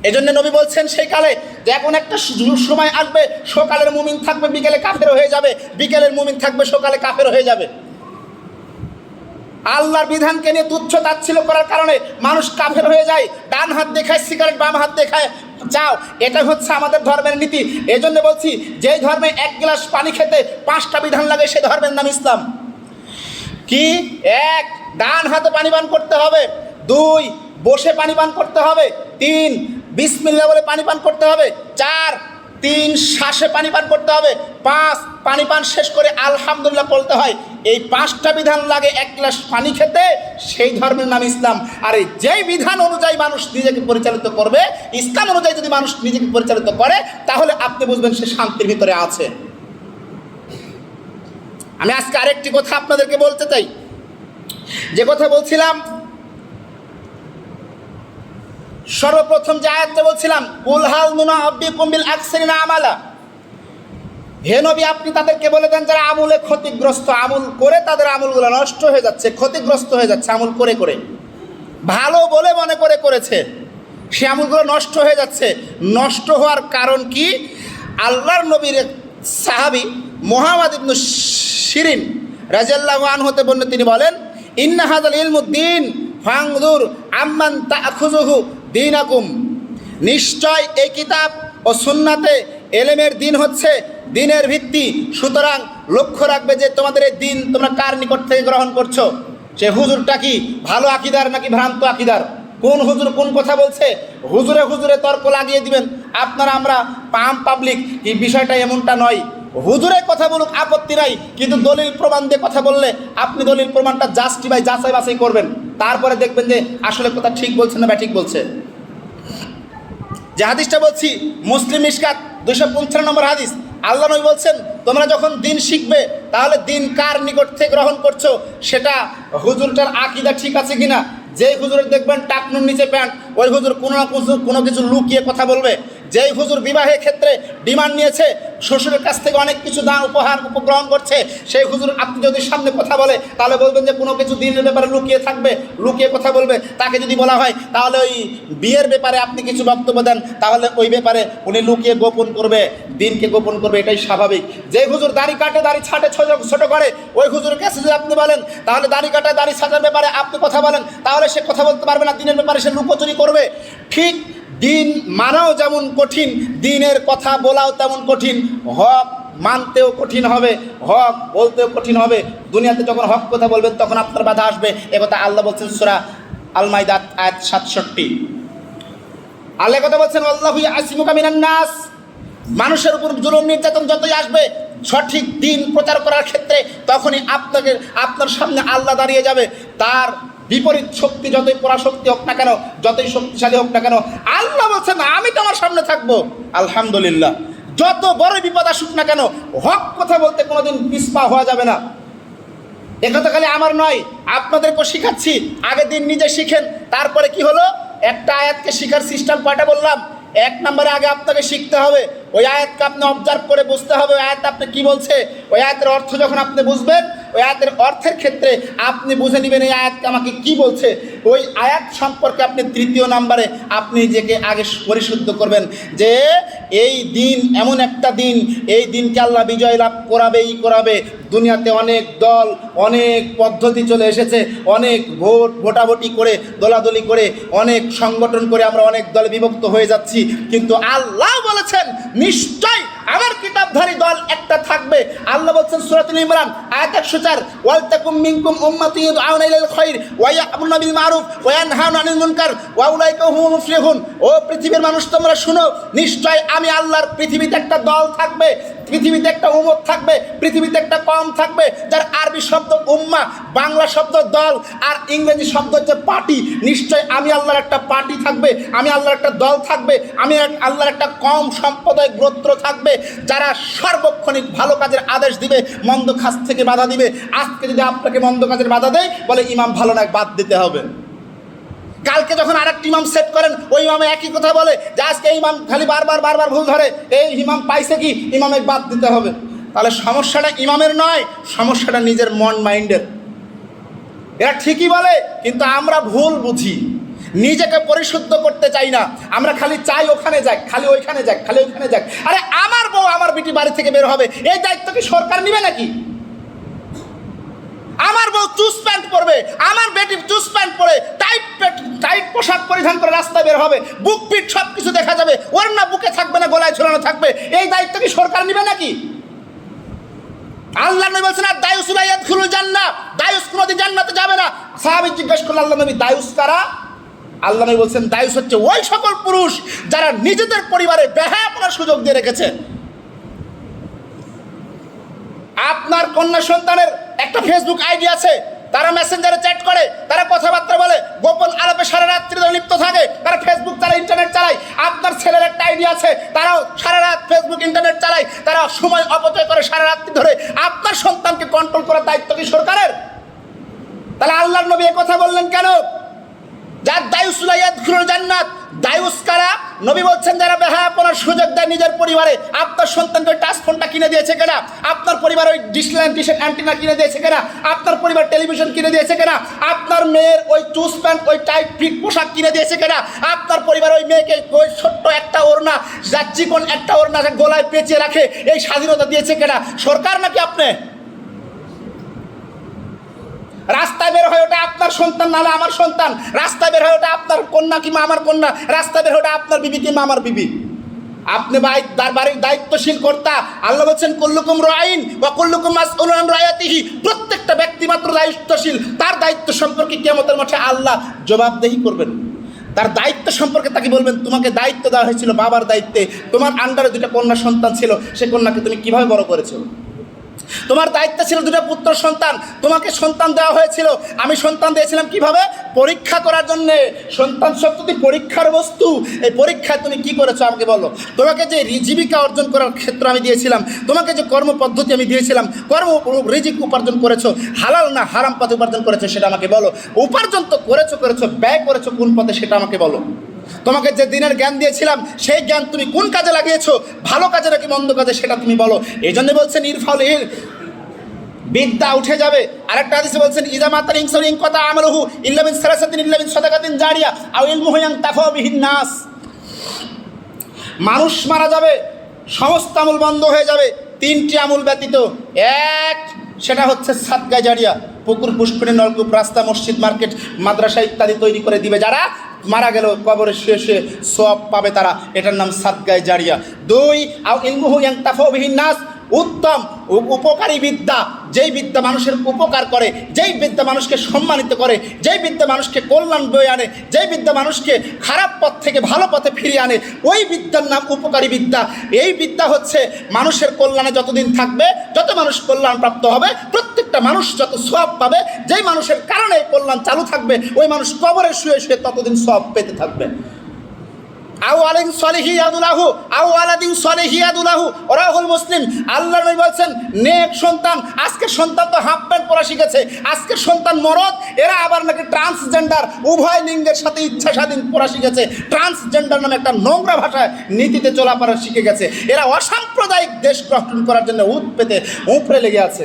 A: এই জন্য নবী বলছেন সেই কালে যে এখন একটা সময় আসবে, সকালের মুমিন থাকবে, বিকেলে কাফের হয়ে যাবে, বিকেলের মুমিন থাকবে, সকালে কাফের হয়ে যাবে। আল্লাহর বিধানকে নিয়ে তুচ্ছ তাচ্ছিল্য করার কারণে মানুষ কাফের হয়ে যায়। ডান হাত দেখায় সিগারেট, বাম হাত দেখায় চাও, এটা হচ্ছে আমাদের ধর্মের নীতি। এই জন্য বলছি, যেই ধর্মে এক গ্লাস পানি খেতে 5টা বিধান লাগে, সেই ধর্মের নাম ইসলাম। কি? 1, ডান হাতে পানি পান করতে হবে। 2, বসে পানি পান করতে হবে। 3, বিসমিল্লাহ বলে পানি পান করতে হবে। 4, 3 শ্বাসে পানি পান করতে হবে। 5, পানি পান শেষ করে আলহামদুলিল্লাহ বলতে হয়। এই 5টা বিধান লাগে এক গ্লাস পানি খেতে, সেই ধর্মের নাম ইসলাম। আর এই যেই বিধান অনুযায়ী মানুষ নিজেকে পরিচালিত করবে, ইসলাম অনুযায়ী যদি মানুষ নিজেকে পরিচালিত করে, তাহলে আপনি বুঝবেন সে শান্তির ভিতরে আছে। আমি আজকে আরেকটি কথা আপনাদেরকে বলতে চাই। যে কথা বলছিলাম, সর্বপ্রথম যে আয়াতটা বলছিলাম, কুল হাল নুনাব্বিকুম বিল আকসারিনা আমালা, হে নবী আপনি তাদেরকে বলে দেন যারা আমলে ক্ষতিগ্রস্ত, আমল করে তাদের আমলগুলো নষ্ট হয়ে যাচ্ছে, ক্ষতিগ্রস্ত হয়ে যাচ্ছে, আমল করে করে ভালো বলে মনে করে করেছে, সে আমলগুলো নষ্ট হয়ে যাচ্ছে। নষ্ট হওয়ার কারণ কি? আল্লাহর নবীর সাহাবী মুহাম্মদ ইবনে শিরিন রাদিয়াল্লাহু আনহু হতে বর্ণিত, তিনি বলেন, ইন্না হাযাল ইলমুদ্দিন ফাংদুর আম্মান তাখুযুহু দীনাকুম, নিশ্চয় এই কিতাব ও সুন্নাতে এলেমের দিন হচ্ছে দিনের ভিত্তি, সুতরাং লক্ষ্য রাখবে যে তোমাদের এই দিন তোমরা কার নিকট থেকে গ্রহণ করছো। সে হুজুরটা কি ভালো আকিদার নাকি ভ্রান্ত আকিদার, কোন হুজুর কোন কথা বলছে, হুজুরে হুজুরে তর্ক লাগিয়ে দিবেন আপনারা, আমরা পাবলিক। এই বিষয়টা এমনটা নয়, হুজুরে কথা বলুক আপত্তি নাই, কিন্তু দলিল প্রমাণ দিয়ে কথা বললে আপনি দলিল প্রমাণটা যাচাই বাছাই করবেন, তারপরে দেখবেন যে আসলে কথা ঠিক বলছে না বা ঠিক বলছে। যে হাদিসটা বলছি মুসলিম মিশকাত 255 নম্বর হাদিস, আল্লাহ নবী বলছেন তোমরা যখন দিন শিখবে তাহলে দিন কার নিকট থেকে গ্রহণ করছো সেটা হুজুরটার আকিদা ঠিক আছে কিনা। যেই হুজুরের দেখবেন টাকনুর নিচে প্যান্ট, ওই হুজুর কোনো কিছু লুকিয়ে কথা বলবে। যেই হুজুর বিবাহের ক্ষেত্রে ডিমান্ড নিয়েছে, শ্বশুরের কাছ থেকে অনেক কিছু দান উপহার উপগ্রহণ করছে, সেই হুজুর আপনি যদি সামনে কথা বলে তাহলে বলবেন যে কোনো কিছু দিনের ব্যাপারে লুকিয়ে থাকবে, লুকিয়ে কথা বলবে। তাকে যদি বলা হয় তাহলে ওই বিয়ের ব্যাপারে আপনি কিছু বক্তব্য দেন, তাহলে ওই ব্যাপারে উনি লুকিয়ে গোপন করবে, দিনকে গোপন করবে, এটাই স্বাভাবিক। যে হুজুর দাড়ি কাটে, দাড়ি ছাটে, ছোট করে, ওই হুজুরের কাছে যদি আপনি বলেন তাহলে দাড়ি কাটা, দাড়ি ছাটার ব্যাপারে আপনি কথা বলেন, তাহলে সে কথা বলতে পারবে না, দিনের ব্যাপারে সে লুকোচুরি করবে। ঠিক দিন মানাও যেমন কঠিন, দিনের কথা বলাও তেমন কঠিন। হক মানতেও কঠিন হবে, হক বলতেও কঠিন হবে। দুনিয়াতে যখন হক কথা বলবেন তখন আপনার বাধা আসবে। একথা আল্লাহ বলছেন সূরা আল মাইদা আয়াত 67। আল্লাহ কথা বলছেন আল্লাহু ইয়াসিমুকা মিনান নাস, মানুষের উপর জুলুম নির্যাতন যতই আসবে সঠিক দিন প্রচার করার ক্ষেত্রে তখনই আপনার সামনে আল্লাহ দাঁড়িয়ে যাবে। তার বিপরীত শক্তি যতই পরাশক্তি হোক না কেন, যতই শক্তিশালী হোক না কেন, আল্লাহ বলছেন আমি তোমার সামনে থাকবো। আলহামদুলিল্লাহ, যত বড় বিপদ আসুক না কেন, হক কথা বলতে কোনোদিন পিছপা হওয়া যাবে না। একথা খালি আমার নয়, আপনাদেরকেও শিখাচ্ছি। আগে দিন নিজে শিখেন, তারপরে কি হলো, একটা আয়াতকে শিখার সিস্টেম কয়টা বললাম। 1 নম্বরে আগে আপনাকে শিখতে হবে, ওই আয়াতকে আপনি অবজার্ভ করে বুঝতে হবে ওই আয়াত আপনি কী বলছে। ওই আয়াতের অর্থ যখন আপনি বুঝবেন, ওই আয়াতের অর্থের ক্ষেত্রে আপনি বুঝে নেবেন এই আয়াতকে আমাকে কি বলছে। ওই আয়াত সম্পর্কে আপনি 3য় নম্বরে আপনি নিজেকে আগে পরিশুদ্ধ করবেন যে এই দিন এমন একটা দিন, এই দিনকে আল্লাহ বিজয় লাভ করাবে। দুনিয়াতে অনেক দল, অনেক পদ্ধতি চলে এসেছে, অনেক ভোটাভুটি করে, দলাদলি করে, অনেক সংগঠন করে আমরা অনেক দলে বিভক্ত হয়ে যাচ্ছি। কিন্তু আল্লাহ বলেছেন নিশ্চয় আমার কিতাবধারী দল একটা থাকবে। আল্লাহ বলছেন সূরাতুল ইমরান আয়াত 104, ওয়ালতাকুম মিনকুম উম্মাতুন ইয়াদউনা ইলাল খায়র ওয়া ইয়া'মুরুনা বিল মারুফ ওয়া ইয়ানহাউনা আনিল মুনকার ওয়া উলাইকা হুমুল মুফলিহুন। ও পৃথিবীর মানুষ তোমরা শুনো, নিশ্চয় আমি আল্লাহর পৃথিবীতে একটা দল থাকবে, পৃথিবীতে একটা উম্মত থাকবে, পৃথিবীতে একটা কওম থাকবে যার আরবি শব্দ উম্মাহ, বাংলা শব্দ দল, আর ইংরেজি শব্দ হচ্ছে পার্টি। নিশ্চয় আমি আল্লাহর একটা পার্টি থাকবে, আমি আল্লাহর একটা দল থাকবে, আমি আল্লাহর একটা কওম সম্প্রদায় গোত্র থাকবে যারা সর্বক্ষণিক ভালো কাজের আদেশ দিবে, মন্দ কাজ থেকে বাধা দিবে। আজকে যদি আপনাকে মন্দ কাজের বাধা দেয়, বলে ইমাম ভালো না, বাদ দিতে হবে। কালকে যখন আরেকটি ইমাম সেট করেন, ওই ইমামে একই কথা বলে যে আজকে ইমাম খালি বারবার ভুল ধরে, এই ইমাম পাইছে কি, ইমামে বাদ দিতে হবে। তাহলে সমস্যাটা ইমামের নয়, সমস্যাটা নিজের মন মাইন্ডের। এরা ঠিকই বলে, কিন্তু আমরা ভুল বুঝি, নিজেকে পরিশুদ্ধ করতে চাই না। আমরা খালি চাই ওখানে যাক, খালি ওইখানে যাক, খালি ওইখানে যাক। আরে আমার বউ আমার বিটি বাড়ি থেকে বের হবে, এই দায়িত্ব কি সরকার নিবে নাকি? আমার বউ চুজ প্যান্ট পরবে, আমার বেটি চুজ প্যান্ট পরে টাইট পোশাক পরিধান করে রাস্তায় বের হবে, বুক পিট সব কিছু দেখা যাবে, ওর না বুকে থাকবে না গলায় ঝোলানো থাকবে, এই দায়িত্ব কি সরকার নিবে নাকি? আল্লাহ নবী বলছেন আর দায়ুস লা ইয়াদখুলুল জান্নাহ, দায়ুস কোনদিন জান্নাতে যাবে না। সাহাবী জিজ্ঞেস করল আল্লাহ নবী দায়ুস কারা? আল্লাহ নবী বলছেন দায়ুস হচ্ছে ওই সকল পুরুষ যারা নিজেদের পরিবারে বেহায়াপনার সুযোগ দিয়ে রেখেছে। আপনার কন্যা সন্তানের একটা ফেসবুক আইডি আছে, তারা মেসেঞ্জারে চ্যাট করে, তারা কথাবার্তা বলে, গোপন আলাপে সারা রাত্রি লিপ্ত থাকে, তারা ফেসবুক চালায়, ইন্টারনেট চালায়। আপনার ছেলের একটা আইডি আছে, তারাও সারা রাত ফেসবুক ইন্টারনেট চালায়, তারা সময় অপচয় করে সারা রাত্রি ধরে। আপনার সন্তানকে কন্ট্রোল করার দায়িত্ব কি সরকারের? তাহলে আল্লাহর নবী এ কথা বললেন কেন? যার দায়ুস লা ইয়াদখুলুল জান্নাত, দায়ুস কারা? নবী বলছেন যারা বেহায়াপনার সুযোগ দেয় নিজের পরিবারে। আপনার সন্তানকে ওই টাচ ফোনটা কিনে দিয়েছে কেনা? আপনার পরিবার ওই ডিশের অ্যান্টিনা কিনে দিয়েছে কেনা? আপনার পরিবার টেলিভিশন কিনে দিয়েছে কেনা? আপনার মেয়ের ওই চুজ প্যান্ট, ওই টাইট ফিট পোশাক কিনে দিয়েছে কেনা? আপনার পরিবার ওই মেয়েকে ওই ছোট্ট একটা ওড়না, যার চিকন একটা ওড়না গলায় পেঁচিয়ে রাখে, এই স্বাধীনতা দিয়েছে কেনা? সরকার নাকি আপনি? রাস্তায় বের হয় ওটা আপনার সন্তান, নাহলে আমার সন্তান। রাস্তায় বের হয় ওটা আপনার কন্যা কিংবা আমার কন্যা, রাস্তায় বের হয় ওটা আপনার বিবি কিংবা আমার বিবি। আপনি বাড়ির দায়িত্বশীল কর্তা। আল্লাহ বলছেন কুল্লুকুম রাইন ওয়া কুল্লুকুম মাসউলুন আন রায়াতিহি, প্রত্যেকটা ব্যক্তি মাত্র দায়িত্বশীল। তার দায়িত্ব সম্পর্কে কিয়ামতের মাঠে আল্লাহ জবাবদেহি করবেন। তার দায়িত্ব সম্পর্কে তাকে বলবেন তোমাকে দায়িত্ব দেওয়া হয়েছিল বাবার দায়িত্বে, তোমার আন্ডারে দুটা কন্যা সন্তান ছিল, সে কন্যাকে তুমি কিভাবে বড় করেছো? তোমার দায়িত্ব ছিল দুটো পুত্র সন্তান, তোমাকে সন্তান দেওয়া হয়েছিল, আমি সন্তান দিয়েছিলাম কিভাবে? পরীক্ষা করার জন্যে। সন্তান শক্তি পরীক্ষার বস্তু। এই পরীক্ষায় তুমি কি করেছো আমাকে বলো। তোমাকে যে জীবিকা অর্জন করার ক্ষেত্র আমি দিয়েছিলাম, তোমাকে যে কর্ম পদ্ধতি আমি দিয়েছিলাম, রিজিক উপার্জন করেছো, হালাল না হারাম পথে উপার্জন করেছো সেটা আমাকে বলো। উপার্জন তো করেছো, ব্যয় করেছো কোন পথে সেটা আমাকে বলো। তোমাকে যে দিনের জ্ঞান দিয়েছিলাম সেই জ্ঞান তুমি কোন কাজে লাগিয়েছো, ভালো কাজে নাকি মন্দ কাজে সেটা তুমি বলো। এই জন্য বলছেন ইরফাল ইল, বিদ্যা উঠে যাবে। আরেকটা হাদিসে বলছেন ইজা মাতার ইনসান ইনকাতা আমালুহু ইল্লা মিন সালাসাতিন ইল্লা মিন সাদাকাতিন জারিয়া আও ইলমুহু ইয়ানতাফাউ বিহিন নাস। মানুষ মারা যাবে, সমস্ত আমল বন্ধ হয়ে যাবে, তিনটি আমল ব্যতীত। এক, সেটা হচ্ছে সাদকা জারিয়া, পুকুর পুষ্করিণী নলকূপ রাস্তা মসজিদ মার্কেট মাদ্রাসা ইত্যাদি তৈরি করে দিবে যারা মারা গেল কবরে শুয়ে শুয়ে সওয়াব পাবে তারা, এটার নাম সাদকায়ে জারিয়া। দুই, আও ইলমুহু ইয়ানতাফাউ বিহিন নাস, উত্তম উপকারী বিদ্যা, যেই বিদ্যা মানুষের উপকার করে, যেই বিদ্যা মানুষকে সম্মানিত করে, যেই বিদ্যা মানুষকে কল্যাণ বয়ে আনে, যেই বিদ্যা মানুষকে খারাপ পথ থেকে ভালো পথে ফিরিয়ে আনে, ওই বিদ্যার নাম উপকারী বিদ্যা। এই বিদ্যা হচ্ছে মানুষের কল্যাণে যতদিন থাকবে, যত মানুষ কল্যাণপ্রাপ্ত হবে, প্রত্যেকটা মানুষ যত সওয়াব পাবে, যেই মানুষের কারণে এই কল্যাণ চালু থাকবে, ওই মানুষ কবরে শুয়ে শুয়ে ততদিন সওয়াব পেতে থাকবে। আও আলিন সলিহি ইয়াদুলাহু আও আলাদিন সলিহি ইয়াদুলাহু রাহুল মুসলিম। আল্লাহ নবী বলছেন নেক সন্তান, আজকের সন্তান তো হাফ প্যান্ট পরা শিখেছে, আজকের সন্তান মরদ, এরা আবার নাকি ট্রান্সজেন্ডার, উভয় লিঙ্গের সাথে ইচ্ছা স্বাধীন পড়া শিখেছে। ট্রান্সজেন্ডার নামে একটা নোংরা ভাষায় নীতিতে চলাফেরা শিখে গেছে। এরা অসাম্প্রদায়িক দেশ গঠন করার জন্য উৎ পেতে উপরে লেগে আছে।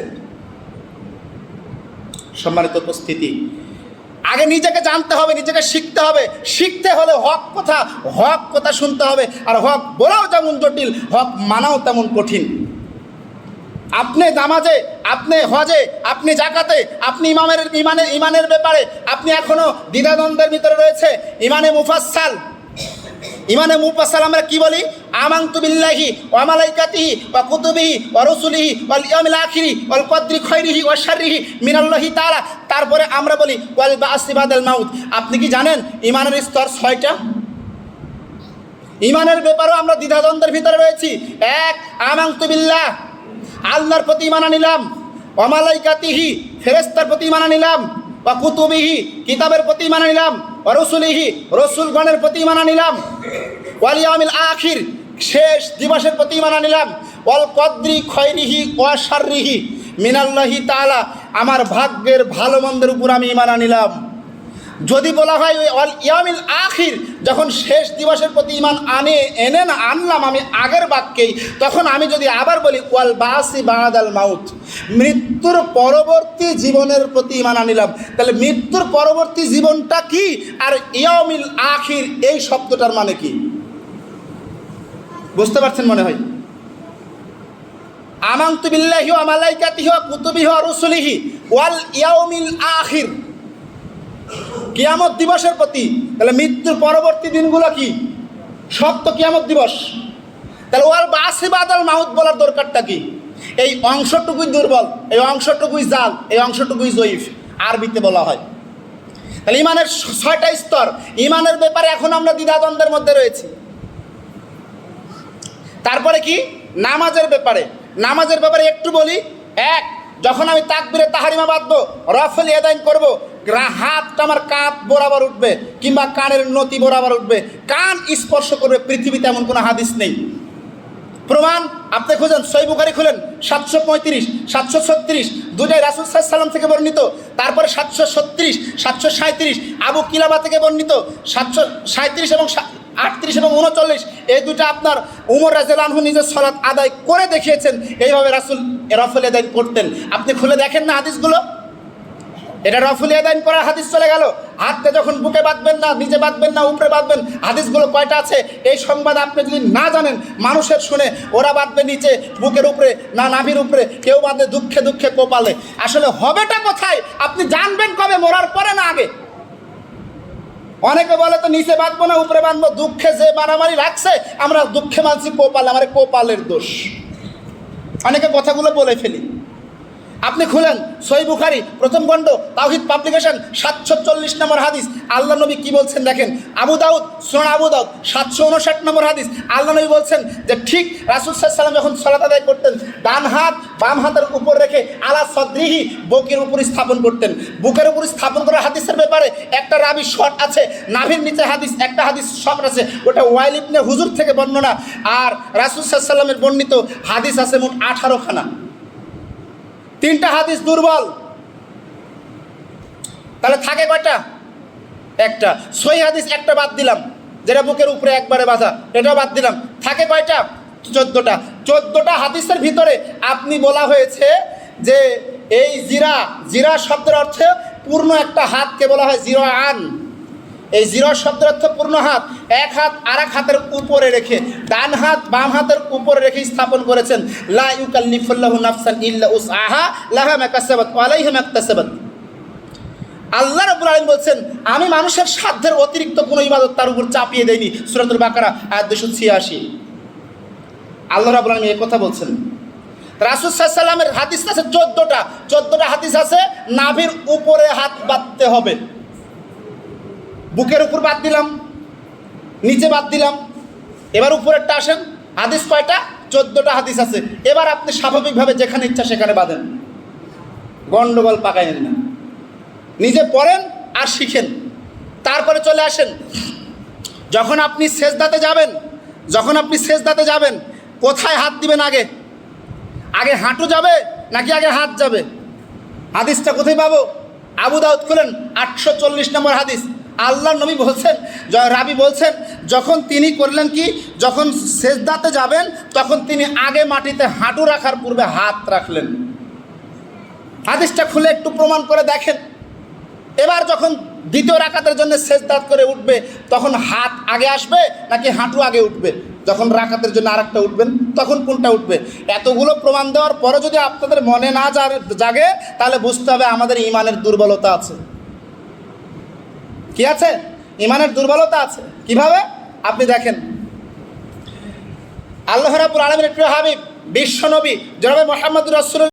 A: সম্মানিত উপস্থিতি, আগে নিজেকে জানতে হবে, নিজেকে শিখতে হবে। শিখতে হলে হক কথা শুনতে হবে। আর হক বলাও যেমন জটিল, হক মানাও তেমন কঠিন। আপনি নামাজে, আপনি হজে, আপনি জাকাতে, আপনি ইমানের ব্যাপারে আপনি এখনো দ্বিধাদ্বন্দ্বের ভিতরে রয়েছে। ইমানে মুফাসসাল আমরা কি বলি? আমানতু বিল্লাহি ওয়া মালাইকাতিহি ওয়া কুতুবিহি ওয়া রুসুলিহি ওয়াল ইয়াউমিল আখিরি ওয়াল কদরি খাইরিহি ওয়া শাররিহি মিনাল্লাহি তাআলা। তারপরে আমরা বলি ওয়াল বা'সি বাদাল মাউত। আপনি কি জানেন ইমানের স্তর 6টা?
B: ইমানের ব্যাপারেও আমরা দ্বিধাদ্বন্দ্বের ভিতরে রয়েছি। এক, আমানতু বিল্লাহ, আল্লাহর প্রতি ঈমান আনিলাম, ওয়া মালাইকাতিহি, ফেরেশতার প্রতি ঈমান আনিলাম, ওয়া কুতুবিহি, কিতাবের প্রতি ঈমান আনিলাম, ওয়া রুসুলিহি, রসুলগণের প্রতি ঈমান আনিলাম, ওয়াল ইয়াউমিল আখির, শেষ দিবসের প্রতি ঈমান আনিলাম, ওয়াল কদরি খৈরিহি ওয়া শাররিহি মিনাল্লাহি তাআলা, আমার ভাগ্যের ভালো মন্দের উপর আমি ঈমান আনিলাম। যদি বলা হয় ওই ওয়াল ইয়াউমিল আখির, যখন শেষ দিবসের প্রতি ঈমান আনলাম আমি আগের বাক্যেই, তখন আমি যদি আবার বলি ওয়াল বাসি বাদাল মাউত, মৃত্যুর পরবর্তী জীবনের প্রতি ঈমান আনিলাম, তাহলে মৃত্যুর পরবর্তী জীবনটা কি আর ইয়াউমিল আখির এই শব্দটার মানে কি? বুঝতে পারছেন মনে হয়? আমানতু বিল্লাহি ওয়া মালাইকাতিহি ওয়া কুতুবিহি ওয়া রুসুলিহি ওয়াল ইয়াউমিল আখির, কিয়ামত দিবসের প্রতি। তাহলে মৃত্যুর পরবর্তী দিনগুলো কি? সব তো কিয়ামত দিবস। তাহলে ওয়াল বাসি বাদাল মাউত বলার দরকারটা কি? এই অংশটুকুই দুর্বল, এই অংশটুকুই জাল, এই অংশটুকুই জয়ীফ, আরবিতে বলা হয়। তাহলে ইমানের 6টা স্তর। ইমানের ব্যাপারে এখন আমরা দ্বিধাদ্বন্দ্বের মধ্যে রয়েছি। তারপরে কি? নামাজের ব্যাপারে। নামাজের ব্যাপারে একটু বলি। এক, যখন আমি তাকবীরে তাহরিমা বাঁধবো, রফল ইয়াদাইন করবো, হাতটা আমার কাঁধ বরাবর উঠবে কিংবা কানের নতি বরাবর উঠবে, কান স্পর্শ করবে, পৃথিবীতে এমন কোনো হাদিস নেই। প্রমাণ আপনি খুঁজেন, সহিহ বুখারী খুলেন, 735, 736 দুটাই রাসূল সাল্লাল্লাহু আলাইহি ওয়াসাল্লাম থেকে বর্ণিত। তারপরে 736, 737 আবু কিলাবা থেকে বর্ণিত, 737 এবং 38 এবং 39 এই দুটো আপনার উমর রাদিয়াল্লাহু আনহু নিজের সালাত আদায় করে দেখিয়েছেন। এইভাবে রাসূল রফল ইয়াদাইন করতেন। আপনি খুলে দেখেন না হাদিসগুলো, এটা রফল ইয়াদাইন করার হাদিস চলে গেল। হাতটা যখন বুকে বাঁধবেন না, নিচে বাঁধবেন না, উপরে বাঁধবেন, হাদিসগুলো কয়টা আছে এই সংবাদ আপনি যদি না জানেন, মানুষের শুনে ওরা বাঁধবে নিচে, বুকের উপরে না নাভির উপরে, কেউ বাঁধবে দুঃখে দুঃখে কোপালে। আসলে হবেটা কোথায় আপনি জানবেন কবে? মরার পরে না আগে? অনেকে বলে তো নিচে বাঁধবো না উপরে বাঁধবো, দুঃখে যে মারামারি রাখছে আমরা দুঃখে মানছি কোপালে, আমার কোপালের দোষ। অনেকে কথাগুলো বলে ফেলি। আপনি খুলেন সহিহ বুখারী প্রথম খণ্ড তাওহীদ পাবলিকেশন 740 নম্বর হাদিস, আল্লাহ নবী কি বলছেন দেখেন। আবু দাউদ, সুনান আবু দাউদ 759 নম্বর হাদিস, আল্লাহ নবী বলছেন যে ঠিক রাসূল সাল্লাল্লাহু আলাইহি ওয়াসাল্লাম যখন সালাত আদায় করতেন, ডান হাত বাম হাতের উপর রেখে আলা সাদরিহি, বুকের উপর স্থাপন করতেন। বুকের উপর স্থাপন করার হাদিসের ব্যাপারে একটা রাবি শর্ট আছে, নাভির নিচে হাদিস একটা হাদিস শর্ট আছে, ওটা ওয়াইল ইবনে হুজুর থেকে বর্ণনা। আর রাসূল সাল্লাল্লাহু আলাইহি ওয়াসাল্লামের বর্ণিত হাদিস আছে মোট 18 খানা। 3টা হাদিস দুর্বল, তাহলে থাকে কয়টা? একটা। সহিহ হাদিস একটা বাদ দিলাম, যেটা বুকের উপরে একবারে বাঁধা, এটাও বাদ দিলাম, থাকে কয়টা? 14টা। 14টা হাদিসের ভিতরে আপনি বলা হয়েছে যে এই জিরা শব্দের অর্থ পূর্ণ একটা হাতকে বলা হয় জিরাআন। এই জিরা শব্দের অর্থ পূর্ণ হাত, এক হাত আর এক হাতের উপরে রেখে, ডান হাত বাম হাতের উপরে রেখে স্থাপন করেছেন। লা ইউকাল্লিফুল্লাহু নাফসান ইল্লা উসআহা লাহা মা কাসাবাত ওয়া আলাইহা মা ইকতাসাবাত। আল্লাহ রাব্বুল আলামিন বলছেন আমি মানুষের সাধ্যের অতিরিক্ত কোনো ইবাদত তার উপর চাপিয়ে দেইনি। সূরাতুল বাকারা আয়াত 286। আল্লাহ রাব্বুল আলামিন এই কথা বলছেন। রাসূল সাল্লাল্লাহু আলাইহি ওয়াসাল্লামের হাদিস আছে 14টা হাদিস আছে নাভির উপরে হাত বাঁধতে হবে। বুকের উপর বাদ দিলাম, নিচে বাদ দিলাম, এবার উপরেরটা আসেন। হাদিস কয়টা? 14টা হাদিস আছে। এবার আপনি স্বাভাবিকভাবে যেখানে ইচ্ছা সেখানে বাঁধেন, গন্ডগোল পাকাইলেন না, নিজে পড়েন আর শিখেন। তারপরে চলে আসেন, যখন আপনি সেজদাতে যাবেন কোথায় হাত দিবেন? আগে হাঁটু যাবে নাকি আগে হাত যাবে? হাদিসটা কোথায় পাবো? আবু দাউদ খুলেন 840 নম্বর হাদিস। আল্লাহ নবী বলছেন, রাবি বলছেন, যখন তিনি করলেন কি, যখন সেজদাতে যাবেন তখন তিনি আগে মাটিতে হাঁটু রাখার পূর্বে হাত রাখলেন। হাদিসটা খুলে একটু প্রমাণ করে দেখেন। এবার যখন দ্বিতীয় রাকাতের জন্য সেজদাত করে উঠবে তখন হাত আগে আসবে নাকি হাঁটু আগে উঠবে? যখন রাকাতের জন্য আরেকটা উঠবেন তখন কোনটা উঠবে? এতগুলো প্রমাণ দেওয়ার পরে যদি আপনাদের মনে না জাগে তাহলে বুঝতে হবে আমাদের ঈমানের দুর্বলতা আছে। কি আছে? ঈমানের দুর্বলতা আছে। কিভাবে? আপনি দেখেন, আল্লাহ রাব্বুল আলামিনের প্রিয় হাবিব বিশ্বনবী জনাবে মুহাম্মদুর রাসূলুল্লাহ